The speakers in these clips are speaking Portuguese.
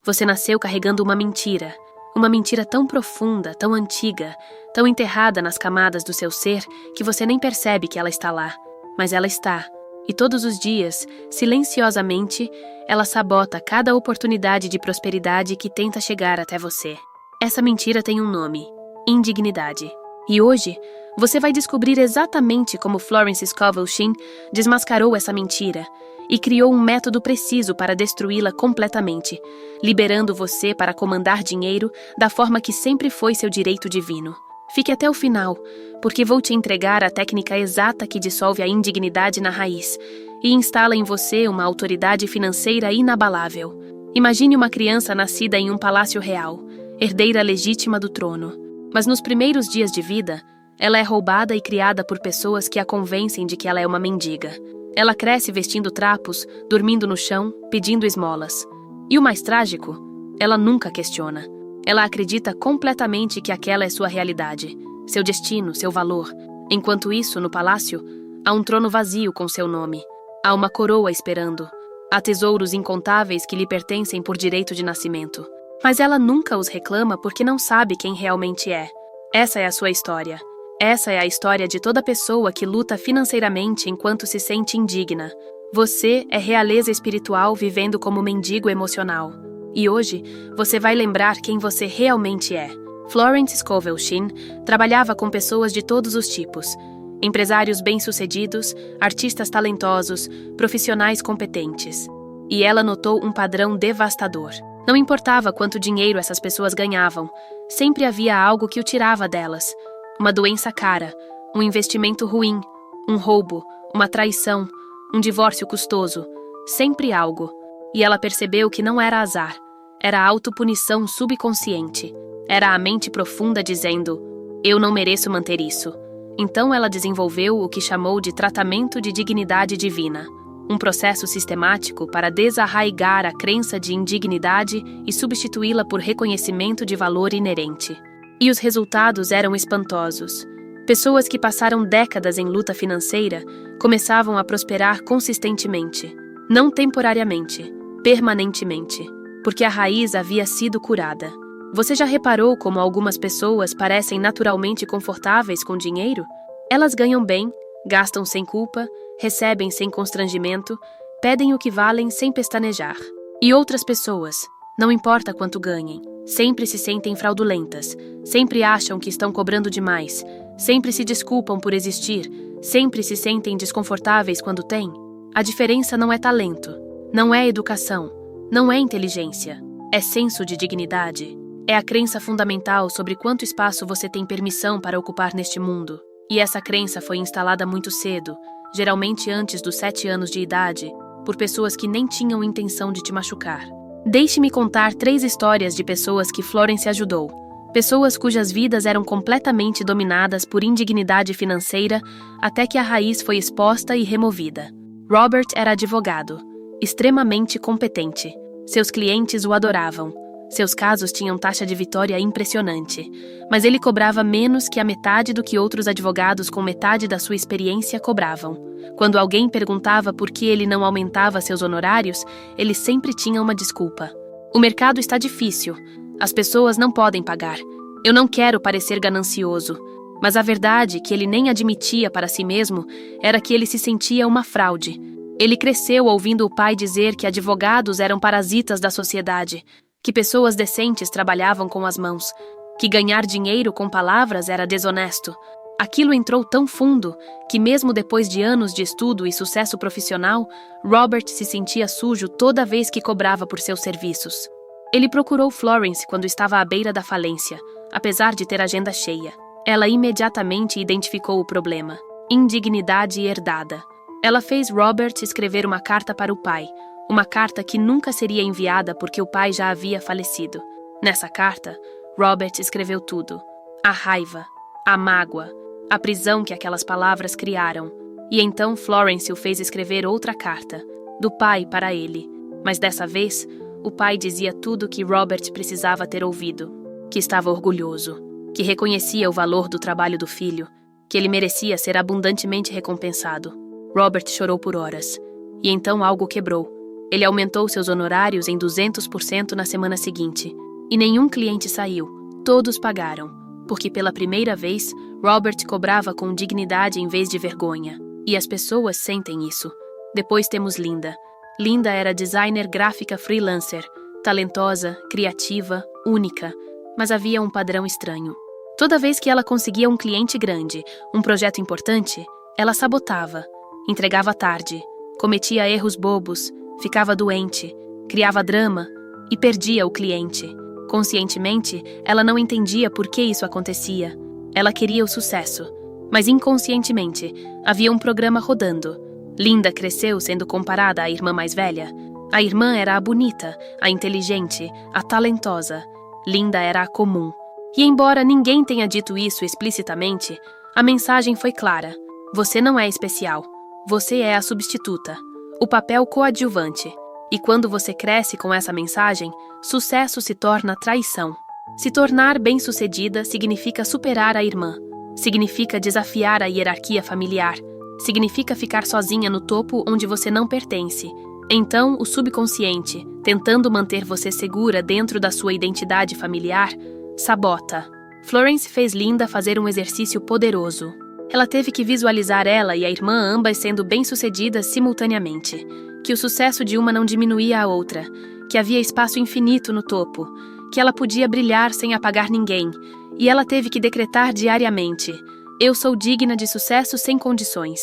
Você nasceu carregando uma mentira tão profunda, tão antiga, tão enterrada nas camadas do seu ser que você nem percebe que ela está lá. Mas ela está. E todos os dias, silenciosamente, ela sabota cada oportunidade de prosperidade que tenta chegar até você. Essa mentira tem um nome: indignidade. E hoje, você vai descobrir exatamente como Florence Scovel Shinn desmascarou essa mentira e criou um método preciso para destruí-la completamente, liberando você para comandar dinheiro da forma que sempre foi seu direito divino. Fique até o final, porque vou te entregar a técnica exata que dissolve a indignidade na raiz e instala em você uma autoridade financeira inabalável. Imagine uma criança nascida em um palácio real, herdeira legítima do trono. Mas nos primeiros dias de vida, ela é roubada e criada por pessoas que a convencem de que ela é uma mendiga. Ela cresce vestindo trapos, dormindo no chão, pedindo esmolas. E o mais trágico, ela nunca questiona. Ela acredita completamente que aquela é sua realidade, seu destino, seu valor. Enquanto isso, no palácio, há um trono vazio com seu nome. Há uma coroa esperando. Há tesouros incontáveis que lhe pertencem por direito de nascimento. Mas ela nunca os reclama porque não sabe quem realmente é. Essa é a sua história. Essa é a história de toda pessoa que luta financeiramente enquanto se sente indigna. Você é realeza espiritual vivendo como mendigo emocional. E hoje, você vai lembrar quem você realmente é. Florence Scovel Shinn trabalhava com pessoas de todos os tipos. Empresários bem-sucedidos, artistas talentosos, profissionais competentes. E ela notou um padrão devastador. Não importava quanto dinheiro essas pessoas ganhavam, sempre havia algo que o tirava delas. Uma doença cara, um investimento ruim, um roubo, uma traição, um divórcio custoso. Sempre algo. E ela percebeu que não era azar. Era autopunição subconsciente. Era a mente profunda dizendo: eu não mereço manter isso. Então ela desenvolveu o que chamou de tratamento de dignidade divina. Um processo sistemático para desarraigar a crença de indignidade e substituí-la por reconhecimento de valor inerente. E os resultados eram espantosos. Pessoas que passaram décadas em luta financeira começavam a prosperar consistentemente, não temporariamente, permanentemente, porque a raiz havia sido curada. Você já reparou como algumas pessoas parecem naturalmente confortáveis com dinheiro? Elas ganham bem, gastam sem culpa, recebem sem constrangimento, pedem o que valem sem pestanejar. E outras pessoas, não importa quanto ganhem, sempre se sentem fraudulentas, sempre acham que estão cobrando demais, sempre se desculpam por existir, sempre se sentem desconfortáveis quando têm. A diferença não é talento, não é educação, não é inteligência, é senso de dignidade. É a crença fundamental sobre quanto espaço você tem permissão para ocupar neste mundo. E essa crença foi instalada muito cedo, geralmente antes dos 7 anos de idade, por pessoas que nem tinham intenção de te machucar. Deixe-me contar 3 histórias de pessoas que Florence ajudou. Pessoas cujas vidas eram completamente dominadas por indignidade financeira até que a raiz foi exposta e removida. Robert era advogado, extremamente competente. Seus clientes o adoravam. Seus casos tinham taxa de vitória impressionante, mas ele cobrava menos que a metade do que outros advogados com metade da sua experiência cobravam. Quando alguém perguntava por que ele não aumentava seus honorários, ele sempre tinha uma desculpa. O mercado está difícil. As pessoas não podem pagar. Eu não quero parecer ganancioso. Mas a verdade, que ele nem admitia para si mesmo, era que ele se sentia uma fraude. Ele cresceu ouvindo o pai dizer que advogados eram parasitas da sociedade, que pessoas decentes trabalhavam com as mãos, que ganhar dinheiro com palavras era desonesto. Aquilo entrou tão fundo que, mesmo depois de anos de estudo e sucesso profissional, Robert se sentia sujo toda vez que cobrava por seus serviços. Ele procurou Florence quando estava à beira da falência, apesar de ter agenda cheia. Ela imediatamente identificou o problema: indignidade herdada. Ela fez Robert escrever uma carta para o pai, uma carta que nunca seria enviada porque o pai já havia falecido. Nessa carta, Robert escreveu tudo: a raiva, a mágoa, a prisão que aquelas palavras criaram. E então Florence o fez escrever outra carta, do pai para ele. Mas dessa vez, o pai dizia tudo o que Robert precisava ter ouvido: que estava orgulhoso, que reconhecia o valor do trabalho do filho, que ele merecia ser abundantemente recompensado. Robert chorou por horas. E então algo quebrou. Ele aumentou seus honorários em 200% na semana seguinte. E nenhum cliente saiu. Todos pagaram. Porque pela primeira vez, Robert cobrava com dignidade em vez de vergonha. E as pessoas sentem isso. Depois temos Linda. Linda era designer gráfica freelancer. Talentosa, criativa, única. Mas havia um padrão estranho. Toda vez que ela conseguia um cliente grande, um projeto importante, ela sabotava. Entregava tarde. Cometia erros bobos. Ficava doente. Criava drama. E perdia o cliente. Conscientemente, ela não entendia por que isso acontecia. Ela queria o sucesso. Mas inconscientemente, havia um programa rodando. Linda cresceu sendo comparada à irmã mais velha. A irmã era a bonita, a inteligente, a talentosa. Linda era a comum. E embora ninguém tenha dito isso explicitamente, a mensagem foi clara. Você não é especial. Você é a substituta. O papel coadjuvante. E quando você cresce com essa mensagem, sucesso se torna traição. Se tornar bem-sucedida significa superar a irmã. Significa desafiar a hierarquia familiar. Significa ficar sozinha no topo onde você não pertence. Então, o subconsciente, tentando manter você segura dentro da sua identidade familiar, sabota. Florence fez Linda fazer um exercício poderoso. Ela teve que visualizar ela e a irmã ambas sendo bem-sucedidas simultaneamente. Que o sucesso de uma não diminuía a outra. Que havia espaço infinito no topo. Que ela podia brilhar sem apagar ninguém. E ela teve que decretar diariamente: eu sou digna de sucesso sem condições.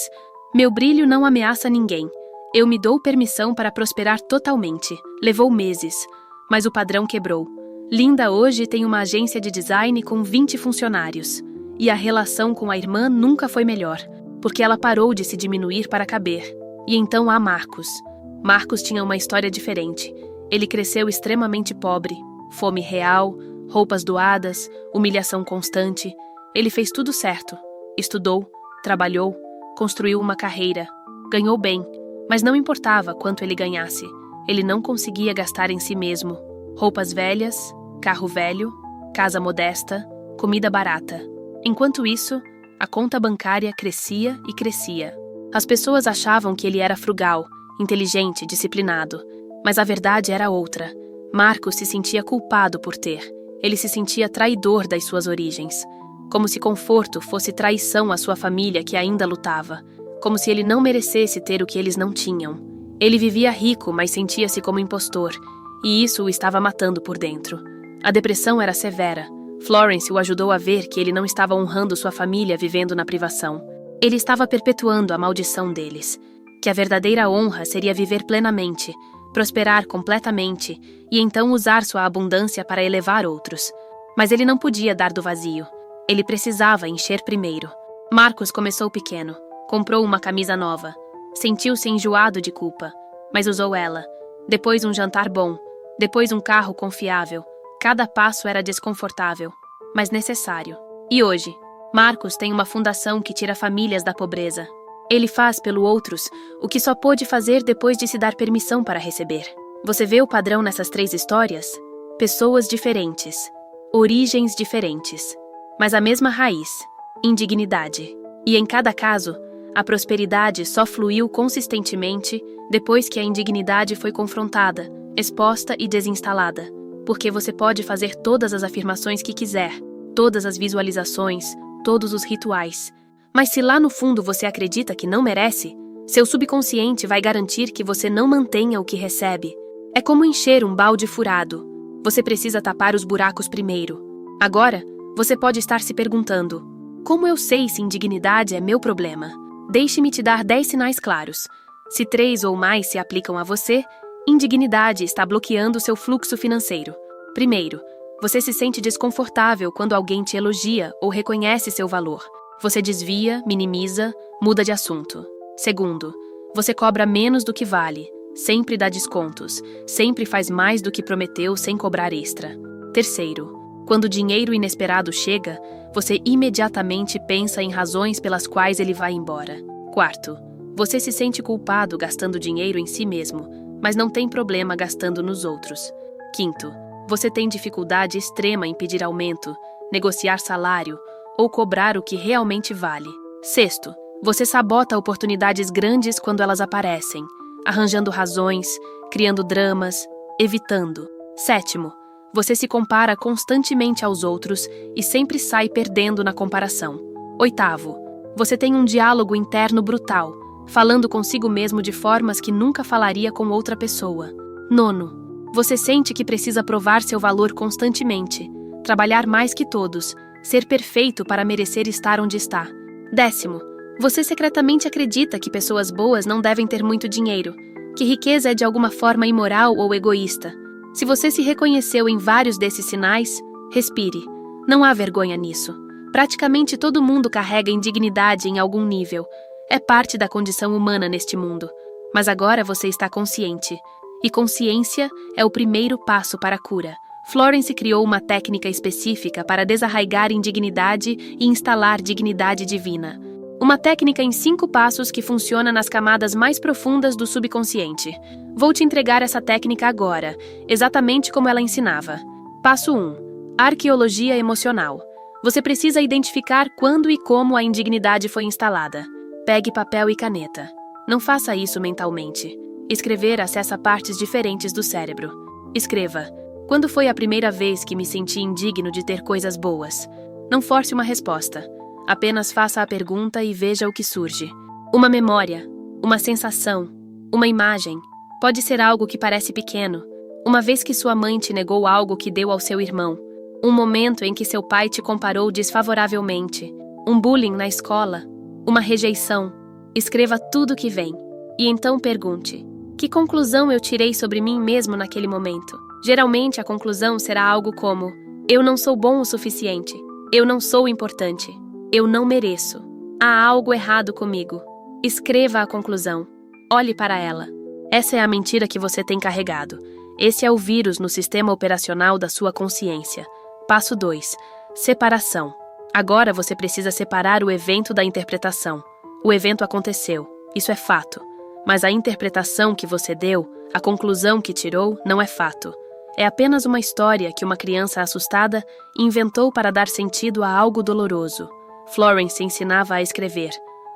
Meu brilho não ameaça ninguém. Eu me dou permissão para prosperar totalmente. Levou meses. Mas o padrão quebrou. Linda hoje tem uma agência de design com 20 funcionários. E a relação com a irmã nunca foi melhor, porque ela parou de se diminuir para caber. E então há Marcos. Marcos tinha uma história diferente. Ele cresceu extremamente pobre, fome real, roupas doadas, humilhação constante. Ele fez tudo certo. Estudou, trabalhou, construiu uma carreira, ganhou bem, mas não importava quanto ele ganhasse. Ele não conseguia gastar em si mesmo. Roupas velhas, carro velho, casa modesta, comida barata. Enquanto isso, a conta bancária crescia e crescia. As pessoas achavam que ele era frugal, inteligente, disciplinado. Mas a verdade era outra. Marcos se sentia culpado por ter. Ele se sentia traidor das suas origens. Como se conforto fosse traição à sua família que ainda lutava. Como se ele não merecesse ter o que eles não tinham. Ele vivia rico, mas sentia-se como impostor. E isso o estava matando por dentro. A depressão era severa. Florence o ajudou a ver que ele não estava honrando sua família vivendo na privação. Ele estava perpetuando a maldição deles. Que a verdadeira honra seria viver plenamente, prosperar completamente e então usar sua abundância para elevar outros. Mas ele não podia dar do vazio. Ele precisava encher primeiro. Marcos começou pequeno. Comprou uma camisa nova. Sentiu-se enjoado de culpa, mas usou ela. Depois um jantar bom. Depois um carro confiável. Cada passo era desconfortável, mas necessário. E hoje, Marcos tem uma fundação que tira famílias da pobreza. Ele faz pelo outros o que só pôde fazer depois de se dar permissão para receber. Você vê o padrão nessas 3 histórias? Pessoas diferentes, origens diferentes, mas a mesma raiz, indignidade. E em cada caso, a prosperidade só fluiu consistentemente depois que a indignidade foi confrontada, exposta e desinstalada. Porque você pode fazer todas as afirmações que quiser, todas as visualizações, todos os rituais. Mas se lá no fundo você acredita que não merece, seu subconsciente vai garantir que você não mantenha o que recebe. É como encher um balde furado. Você precisa tapar os buracos primeiro. Agora, você pode estar se perguntando: como eu sei se indignidade é meu problema? Deixe-me te dar 10 sinais claros. Se 3 ou mais se aplicam a você, indignidade está bloqueando seu fluxo financeiro. Primeiro, você se sente desconfortável quando alguém te elogia ou reconhece seu valor. Você desvia, minimiza, muda de assunto. Segundo, você cobra menos do que vale, sempre dá descontos, sempre faz mais do que prometeu sem cobrar extra. Terceiro, quando o dinheiro inesperado chega, você imediatamente pensa em razões pelas quais ele vai embora. Quarto, você se sente culpado gastando dinheiro em si mesmo, mas não tem problema gastando nos outros. Quinto, você tem dificuldade extrema em pedir aumento, negociar salário ou cobrar o que realmente vale. Sexto, você sabota oportunidades grandes quando elas aparecem, arranjando razões, criando dramas, evitando. 7º, você se compara constantemente aos outros e sempre sai perdendo na comparação. 8º, você tem um diálogo interno brutal, falando consigo mesmo de formas que nunca falaria com outra pessoa. 9º, você sente que precisa provar seu valor constantemente, trabalhar mais que todos, ser perfeito para merecer estar onde está. 10º, você secretamente acredita que pessoas boas não devem ter muito dinheiro, que riqueza é de alguma forma imoral ou egoísta. Se você se reconheceu em vários desses sinais, respire. Não há vergonha nisso. Praticamente todo mundo carrega indignidade em algum nível. É parte da condição humana neste mundo. Mas agora você está consciente. E consciência é o primeiro passo para a cura. Florence criou uma técnica específica para desarraigar indignidade e instalar dignidade divina. Uma técnica em 5 passos que funciona nas camadas mais profundas do subconsciente. Vou te entregar essa técnica agora, exatamente como ela ensinava. Passo 1. Arqueologia emocional. Você precisa identificar quando e como a indignidade foi instalada. Pegue papel e caneta. Não faça isso mentalmente. Escrever acessa partes diferentes do cérebro. Escreva: quando foi a primeira vez que me senti indigno de ter coisas boas? Não force uma resposta. Apenas faça a pergunta e veja o que surge. Uma memória, uma sensação, uma imagem. Pode ser algo que parece pequeno. Uma vez que sua mãe te negou algo que deu ao seu irmão. Um momento em que seu pai te comparou desfavoravelmente. Um bullying na escola. Uma rejeição. Escreva tudo que vem. E então pergunte: que conclusão eu tirei sobre mim mesmo naquele momento? Geralmente a conclusão será algo como: eu não sou bom o suficiente. Eu não sou importante. Eu não mereço. Há algo errado comigo. Escreva a conclusão. Olhe para ela. Essa é a mentira que você tem carregado. Esse é o vírus no sistema operacional da sua consciência. Passo 2. Separação. Agora você precisa separar o evento da interpretação. O evento aconteceu. Isso é fato. Mas a interpretação que você deu, a conclusão que tirou, não é fato. É apenas uma história que uma criança assustada inventou para dar sentido a algo doloroso. Florence ensinava a escrever.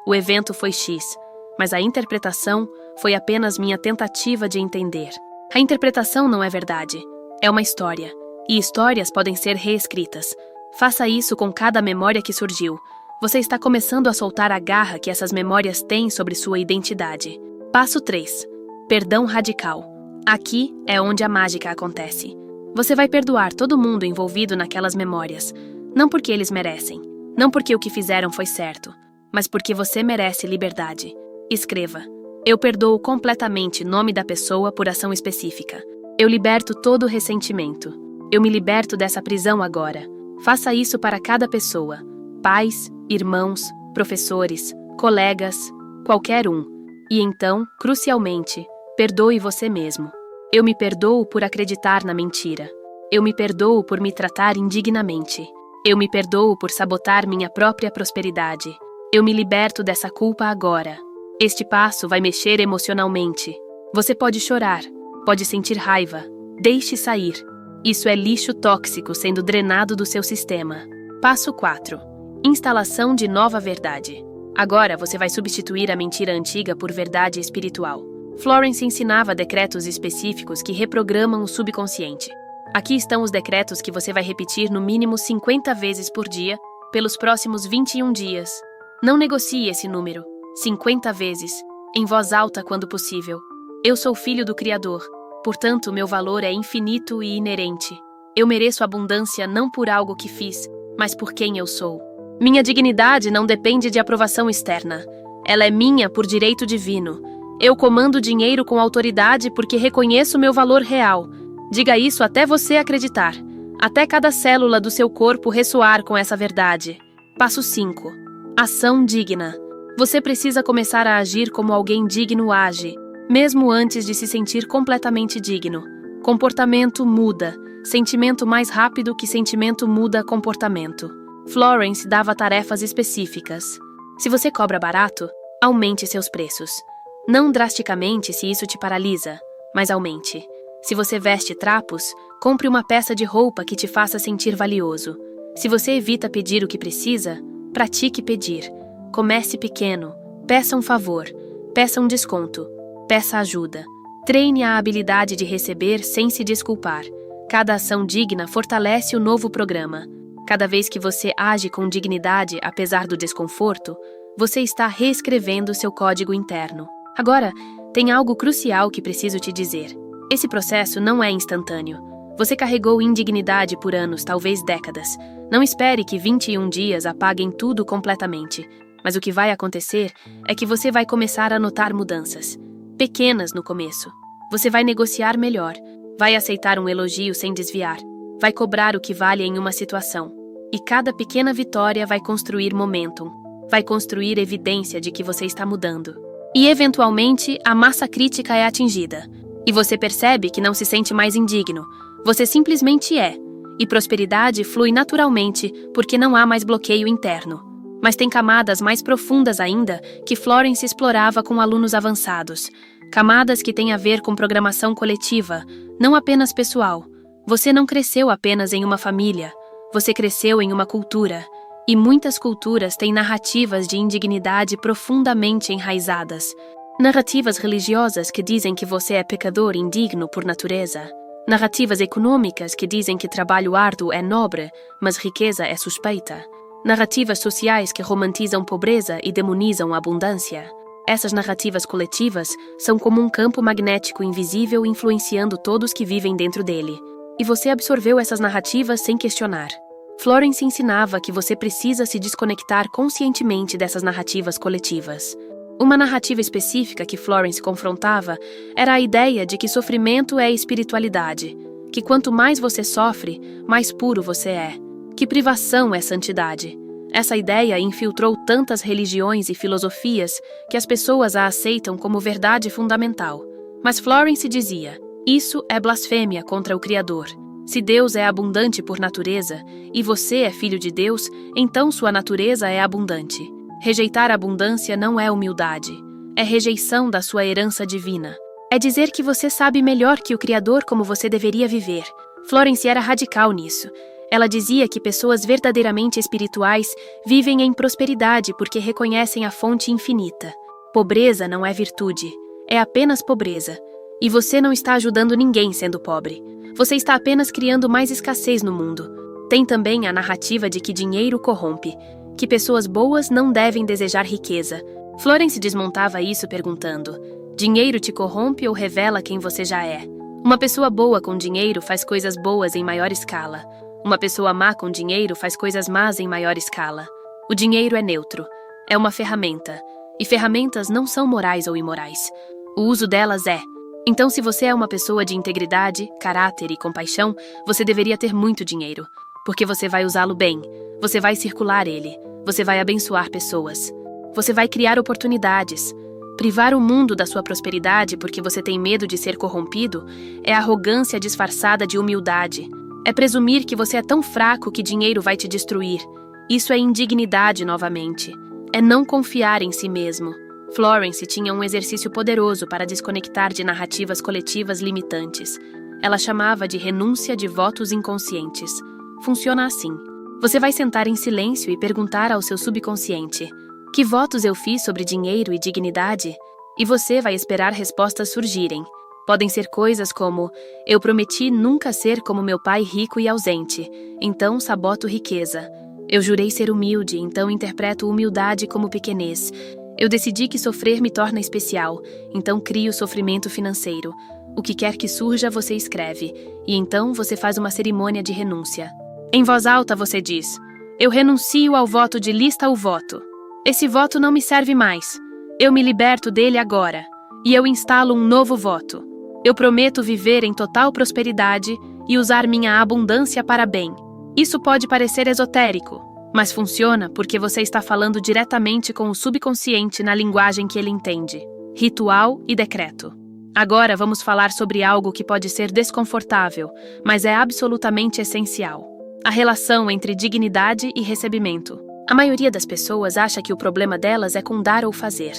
O evento foi X, mas a interpretação foi apenas minha tentativa de entender. A interpretação não é verdade. É uma história. E histórias podem ser reescritas. Faça isso com cada memória que surgiu. Você está começando a soltar a garra que essas memórias têm sobre sua identidade. Passo 3. Perdão radical. Aqui é onde a mágica acontece. Você vai perdoar todo mundo envolvido naquelas memórias. Não porque eles merecem. Não porque o que fizeram foi certo, mas porque você merece liberdade. Escreva: eu perdoo completamente o nome da pessoa por ação específica. Eu liberto todo o ressentimento. Eu me liberto dessa prisão agora. Faça isso para cada pessoa. Pais, irmãos, professores, colegas, qualquer um. E então, crucialmente, perdoe você mesmo. Eu me perdoo por acreditar na mentira. Eu me perdoo por me tratar indignamente. Eu me perdoo por sabotar minha própria prosperidade. Eu me liberto dessa culpa agora. Este passo vai mexer emocionalmente. Você pode chorar, pode sentir raiva. Deixe sair. Isso é lixo tóxico sendo drenado do seu sistema. Passo 4. Instalação de nova verdade. Agora você vai substituir a mentira antiga por verdade espiritual. Florence ensinava decretos específicos que reprogramam o subconsciente. Aqui estão os decretos que você vai repetir no mínimo 50 vezes por dia, pelos próximos 21 dias. Não negocie esse número, 50 vezes, em voz alta quando possível. Eu sou filho do Criador, portanto meu valor é infinito e inerente. Eu mereço abundância não por algo que fiz, mas por quem eu sou. Minha dignidade não depende de aprovação externa. Ela é minha por direito divino. Eu comando o dinheiro com autoridade porque reconheço meu valor real. Diga isso até você acreditar. Até cada célula do seu corpo ressoar com essa verdade. Passo 5. Ação digna. Você precisa começar a agir como alguém digno age, mesmo antes de se sentir completamente digno. Comportamento muda. Sentimento mais rápido que sentimento muda comportamento. Florence dava tarefas específicas. Se você cobra barato, aumente seus preços. Não drasticamente se isso te paralisa, mas aumente. Se você veste trapos, compre uma peça de roupa que te faça sentir valioso. Se você evita pedir o que precisa, pratique pedir. Comece pequeno. Peça um favor. Peça um desconto. Peça ajuda. Treine a habilidade de receber sem se desculpar. Cada ação digna fortalece o novo programa. Cada vez que você age com dignidade apesar do desconforto, você está reescrevendo seu código interno. Agora, tem algo crucial que preciso te dizer. Esse processo não é instantâneo. Você carregou indignidade por anos, talvez décadas. Não espere que 21 dias apaguem tudo completamente. Mas o que vai acontecer é que você vai começar a notar mudanças. Pequenas no começo. Você vai negociar melhor. Vai aceitar um elogio sem desviar. Vai cobrar o que vale em uma situação. E cada pequena vitória vai construir momentum. Vai construir evidência de que você está mudando. E, eventualmente, a massa crítica é atingida. E você percebe que não se sente mais indigno. Você simplesmente é. E prosperidade flui naturalmente porque não há mais bloqueio interno. Mas tem camadas mais profundas ainda que Florence explorava com alunos avançados. Camadas que têm a ver com programação coletiva, não apenas pessoal. Você não cresceu apenas em uma família. Você cresceu em uma cultura. E muitas culturas têm narrativas de indignidade profundamente enraizadas. Narrativas religiosas que dizem que você é pecador indigno por natureza. Narrativas econômicas que dizem que trabalho árduo é nobre, mas riqueza é suspeita. Narrativas sociais que romantizam pobreza e demonizam a abundância. Essas narrativas coletivas são como um campo magnético invisível influenciando todos que vivem dentro dele. E você absorveu essas narrativas sem questionar. Florence ensinava que você precisa se desconectar conscientemente dessas narrativas coletivas. Uma narrativa específica que Florence confrontava era a ideia de que sofrimento é espiritualidade, que quanto mais você sofre, mais puro você é. Que privação é santidade? Essa ideia infiltrou tantas religiões e filosofias que as pessoas a aceitam como verdade fundamental. Mas Florence dizia, isso é blasfêmia contra o Criador. Se Deus é abundante por natureza, e você é filho de Deus, então sua natureza é abundante. Rejeitar a abundância não é humildade. É rejeição da sua herança divina. É dizer que você sabe melhor que o Criador como você deveria viver. Florence era radical nisso. Ela dizia que pessoas verdadeiramente espirituais vivem em prosperidade porque reconhecem a fonte infinita. Pobreza não é virtude, é apenas pobreza. E você não está ajudando ninguém sendo pobre. Você está apenas criando mais escassez no mundo. Tem também a narrativa de que dinheiro corrompe, que pessoas boas não devem desejar riqueza. Florence desmontava isso perguntando: dinheiro te corrompe ou revela quem você já é? Uma pessoa boa com dinheiro faz coisas boas em maior escala. Uma pessoa má com dinheiro faz coisas más em maior escala. O dinheiro é neutro. É uma ferramenta. E ferramentas não são morais ou imorais. O uso delas é. Então, se você é uma pessoa de integridade, caráter e compaixão, você deveria ter muito dinheiro. Porque você vai usá-lo bem. Você vai circular ele. Você vai abençoar pessoas. Você vai criar oportunidades. Privar o mundo da sua prosperidade porque você tem medo de ser corrompido é arrogância disfarçada de humildade. É presumir que você é tão fraco que dinheiro vai te destruir. Isso é indignidade novamente. É não confiar em si mesmo. Florence tinha um exercício poderoso para desconectar de narrativas coletivas limitantes. Ela chamava de renúncia de votos inconscientes. Funciona assim. Você vai sentar em silêncio e perguntar ao seu subconsciente: que votos eu fiz sobre dinheiro e dignidade? E você vai esperar respostas surgirem. Podem ser coisas como: eu prometi nunca ser como meu pai rico e ausente, então saboto riqueza. Eu jurei ser humilde, então interpreto humildade como pequenez. Eu decidi que sofrer me torna especial, então crio sofrimento financeiro. O que quer que surja, você escreve, e então você faz uma cerimônia de renúncia. Em voz alta você diz: eu renuncio ao voto de lista ao voto. Esse voto não me serve mais. Eu me liberto dele agora, e eu instalo um novo voto. Eu prometo viver em total prosperidade e usar minha abundância para bem. Isso pode parecer esotérico, mas funciona porque você está falando diretamente com o subconsciente na linguagem que ele entende. Ritual e decreto. Agora vamos falar sobre algo que pode ser desconfortável, mas é absolutamente essencial. A relação entre dignidade e recebimento. A maioria das pessoas acha que o problema delas é com dar ou fazer.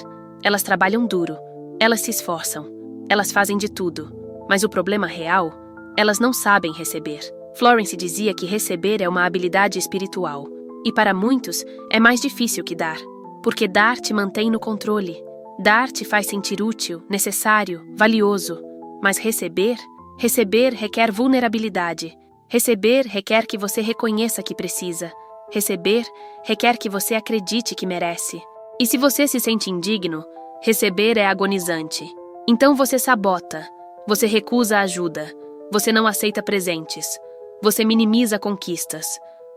Elas trabalham duro, elas se esforçam, elas fazem de tudo. Mas o problema real, elas não sabem receber. Florence dizia que receber é uma habilidade espiritual. E para muitos, é mais difícil que dar. Porque dar te mantém no controle. Dar te faz sentir útil, necessário, valioso. Mas receber requer vulnerabilidade. Receber requer que você reconheça que precisa. Receber requer que você acredite que merece. E se você se sente indigno, receber é agonizante. Então você sabota, você recusa ajuda, você não aceita presentes, você minimiza conquistas,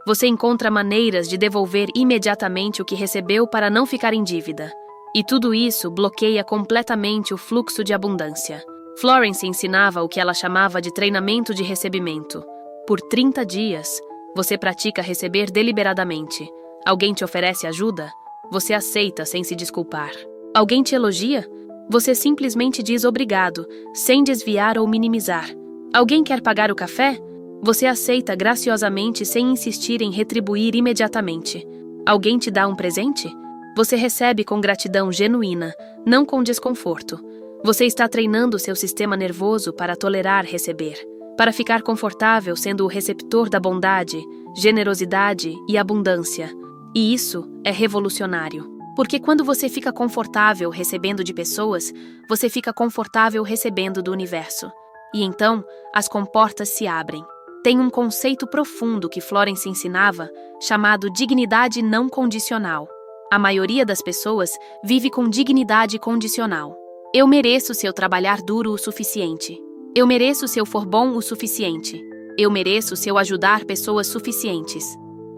você encontra maneiras de devolver imediatamente o que recebeu para não ficar em dívida. E tudo isso bloqueia completamente o fluxo de abundância. Florence ensinava o que ela chamava de treinamento de recebimento. Por 30 dias, você pratica receber deliberadamente. Alguém te oferece ajuda? Você aceita sem se desculpar. Alguém te elogia? Você simplesmente diz obrigado, sem desviar ou minimizar. Alguém quer pagar o café? Você aceita graciosamente sem insistir em retribuir imediatamente. Alguém te dá um presente? Você recebe com gratidão genuína, não com desconforto. Você está treinando seu sistema nervoso para tolerar receber, para ficar confortável sendo o receptor da bondade, generosidade e abundância. E isso é revolucionário. Porque quando você fica confortável recebendo de pessoas, você fica confortável recebendo do universo. E então, as comportas se abrem. Tem um conceito profundo que Florence ensinava, chamado dignidade não condicional. A maioria das pessoas vive com dignidade condicional. Eu mereço se eu trabalhar duro o suficiente. Eu mereço se eu for bom o suficiente. Eu mereço se eu ajudar pessoas suficientes.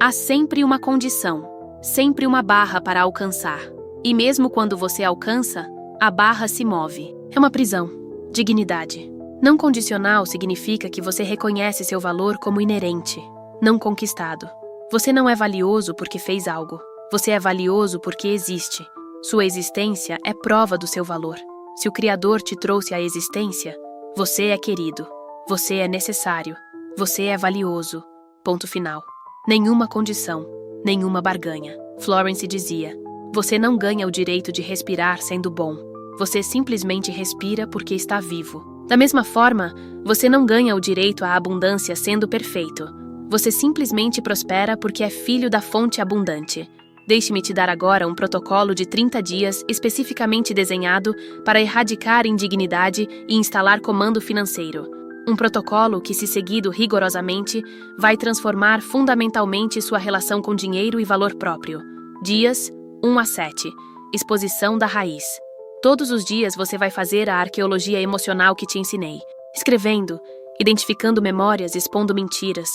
Há sempre uma condição, sempre uma barra para alcançar. E mesmo quando você alcança, a barra se move. É uma prisão. Dignidade. Não condicional significa que você reconhece seu valor como inerente, não conquistado. Você não é valioso porque fez algo. Você é valioso porque existe. Sua existência é prova do seu valor. Se o Criador te trouxe à existência, você é querido. Você é necessário. Você é valioso. Ponto final. Nenhuma condição, nenhuma barganha. Florence dizia: você não ganha o direito de respirar sendo bom. Você simplesmente respira porque está vivo. Da mesma forma, você não ganha o direito à abundância sendo perfeito. Você simplesmente prospera porque é filho da fonte abundante. Deixe-me te dar agora um protocolo de 30 dias especificamente desenhado para erradicar indignidade e instalar comando financeiro. Um protocolo que, se seguido rigorosamente, vai transformar fundamentalmente sua relação com dinheiro e valor próprio. Dias 1 a 7. Exposição da raiz. Todos os dias você vai fazer a arqueologia emocional que te ensinei, escrevendo, identificando memórias, expondo mentiras.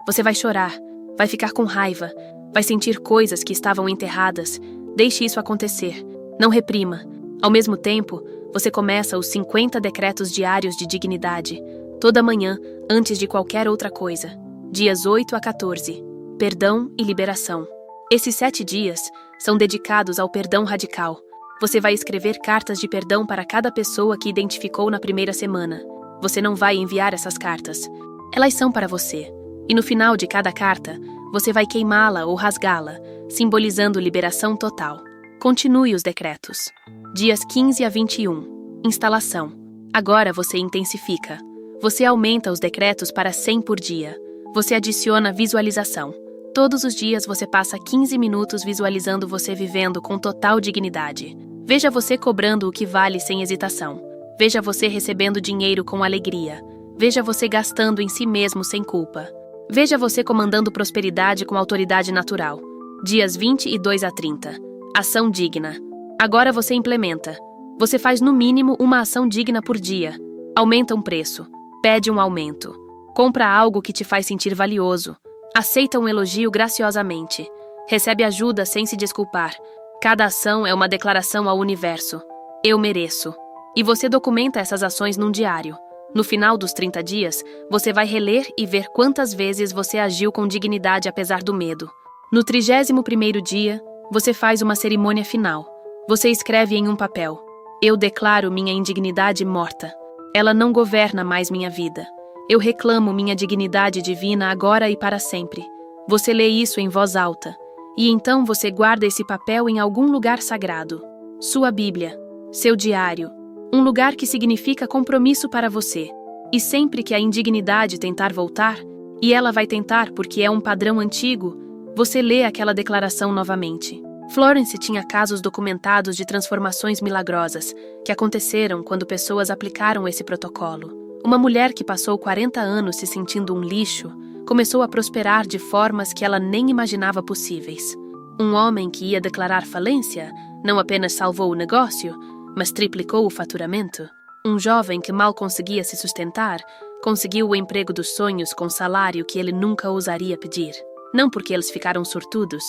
Você vai chorar, vai ficar com raiva, vai sentir coisas que estavam enterradas. Deixe isso acontecer. Não reprima. Ao mesmo tempo, você começa os 50 decretos diários de dignidade, toda manhã, antes de qualquer outra coisa. Dias 8 a 14. Perdão e liberação. Esses 7 dias são dedicados ao perdão radical. Você vai escrever cartas de perdão para cada pessoa que identificou na primeira semana. Você não vai enviar essas cartas. Elas são para você. E no final de cada carta, você vai queimá-la ou rasgá-la, simbolizando liberação total. Continue os decretos. Dias 15 a 21. Instalação. Agora você intensifica. Você aumenta os decretos para 100 por dia. Você adiciona visualização. Todos os dias você passa 15 minutos visualizando você vivendo com total dignidade. Veja você cobrando o que vale sem hesitação. Veja você recebendo dinheiro com alegria. Veja você gastando em si mesmo sem culpa. Veja você comandando prosperidade com autoridade natural. Dias 22 a 30. Ação digna. Agora você implementa. Você faz no mínimo uma ação digna por dia. Aumenta um preço. Pede um aumento. Compra algo que te faz sentir valioso. Aceita um elogio graciosamente. Recebe ajuda sem se desculpar. Cada ação é uma declaração ao universo. Eu mereço. E você documenta essas ações num diário. No final dos 30 dias, você vai reler e ver quantas vezes você agiu com dignidade apesar do medo. No 31º dia, você faz uma cerimônia final. Você escreve em um papel: eu declaro minha indignidade morta. Ela não governa mais minha vida. Eu reclamo minha dignidade divina agora e para sempre. Você lê isso em voz alta. E então você guarda esse papel em algum lugar sagrado. Sua Bíblia, seu diário, um lugar que significa compromisso para você. E sempre que a indignidade tentar voltar, e ela vai tentar porque é um padrão antigo, você lê aquela declaração novamente. Florence tinha casos documentados de transformações milagrosas que aconteceram quando pessoas aplicaram esse protocolo. Uma mulher que passou 40 anos se sentindo um lixo começou a prosperar de formas que ela nem imaginava possíveis. Um homem que ia declarar falência não apenas salvou o negócio, mas triplicou o faturamento. Um jovem que mal conseguia se sustentar conseguiu o emprego dos sonhos com salário que ele nunca ousaria pedir. Não porque eles ficaram sortudos,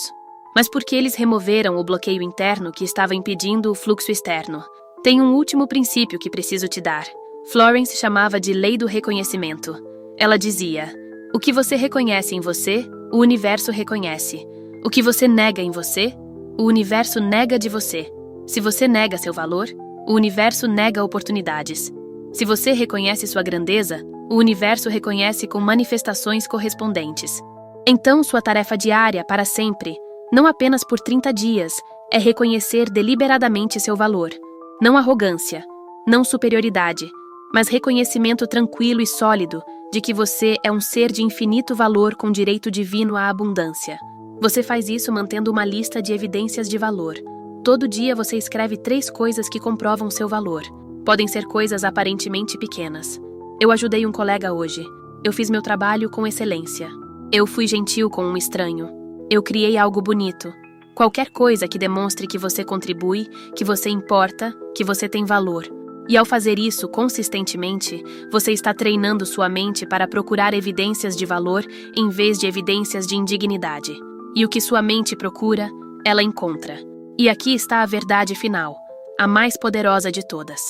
mas porque eles removeram o bloqueio interno que estava impedindo o fluxo externo. Tem um último princípio que preciso te dar. Florence chamava de lei do reconhecimento. Ela dizia: o que você reconhece em você, o universo reconhece. O que você nega em você, o universo nega de você. Se você nega seu valor, o universo nega oportunidades. Se você reconhece sua grandeza, o universo reconhece com manifestações correspondentes. Então, sua tarefa diária, para sempre, não apenas por 30 dias, é reconhecer deliberadamente seu valor. Não arrogância, não superioridade, mas reconhecimento tranquilo e sólido de que você é um ser de infinito valor com direito divino à abundância. Você faz isso mantendo uma lista de evidências de valor. Todo dia você escreve 3 coisas que comprovam seu valor. Podem ser coisas aparentemente pequenas. Eu ajudei um colega hoje. Eu fiz meu trabalho com excelência. Eu fui gentil com um estranho. Eu criei algo bonito. Qualquer coisa que demonstre que você contribui, que você importa, que você tem valor. E ao fazer isso consistentemente, você está treinando sua mente para procurar evidências de valor em vez de evidências de indignidade. E o que sua mente procura, ela encontra. E aqui está a verdade final, a mais poderosa de todas.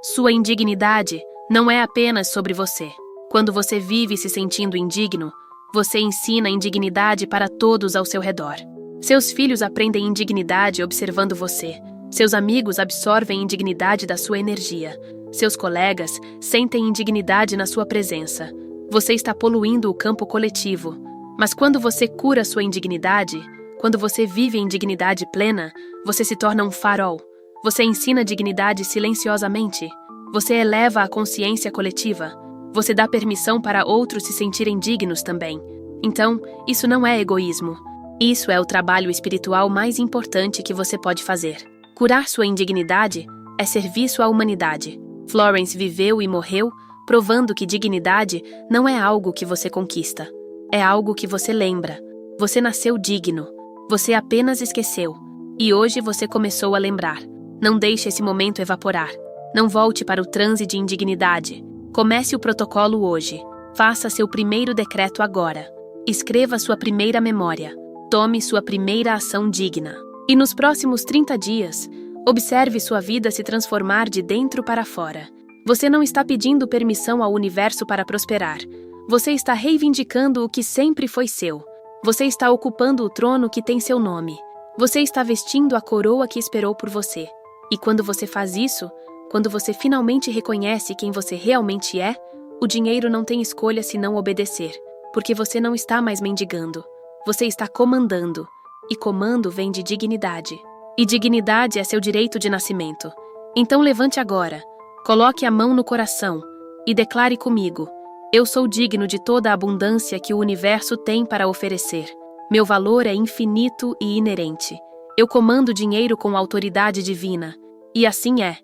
Sua indignidade não é apenas sobre você. Quando você vive se sentindo indigno, você ensina indignidade para todos ao seu redor. Seus filhos aprendem indignidade observando você. Seus amigos absorvem indignidade da sua energia. Seus colegas sentem indignidade na sua presença. Você está poluindo o campo coletivo. Mas quando você cura sua indignidade, quando você vive em dignidade plena, você se torna um farol. Você ensina dignidade silenciosamente. Você eleva a consciência coletiva. Você dá permissão para outros se sentirem dignos também. Então, isso não é egoísmo. Isso é o trabalho espiritual mais importante que você pode fazer. Curar sua indignidade é serviço à humanidade. Florence viveu e morreu provando que dignidade não é algo que você conquista. É algo que você lembra. Você nasceu digno. Você apenas esqueceu. E hoje você começou a lembrar. Não deixe esse momento evaporar. Não volte para o transe de indignidade. Comece o protocolo hoje. Faça seu primeiro decreto agora. Escreva sua primeira memória. Tome sua primeira ação digna. E nos próximos 30 dias, observe sua vida se transformar de dentro para fora. Você não está pedindo permissão ao universo para prosperar. Você está reivindicando o que sempre foi seu. Você está ocupando o trono que tem seu nome. Você está vestindo a coroa que esperou por você. E quando você faz isso, quando você finalmente reconhece quem você realmente é, o dinheiro não tem escolha senão obedecer, porque você não está mais mendigando. Você está comandando. E comando vem de dignidade. E dignidade é seu direito de nascimento. Então levante agora, coloque a mão no coração e declare comigo: eu sou digno de toda a abundância que o universo tem para oferecer. Meu valor é infinito e inerente. Eu comando dinheiro com autoridade divina. E assim é.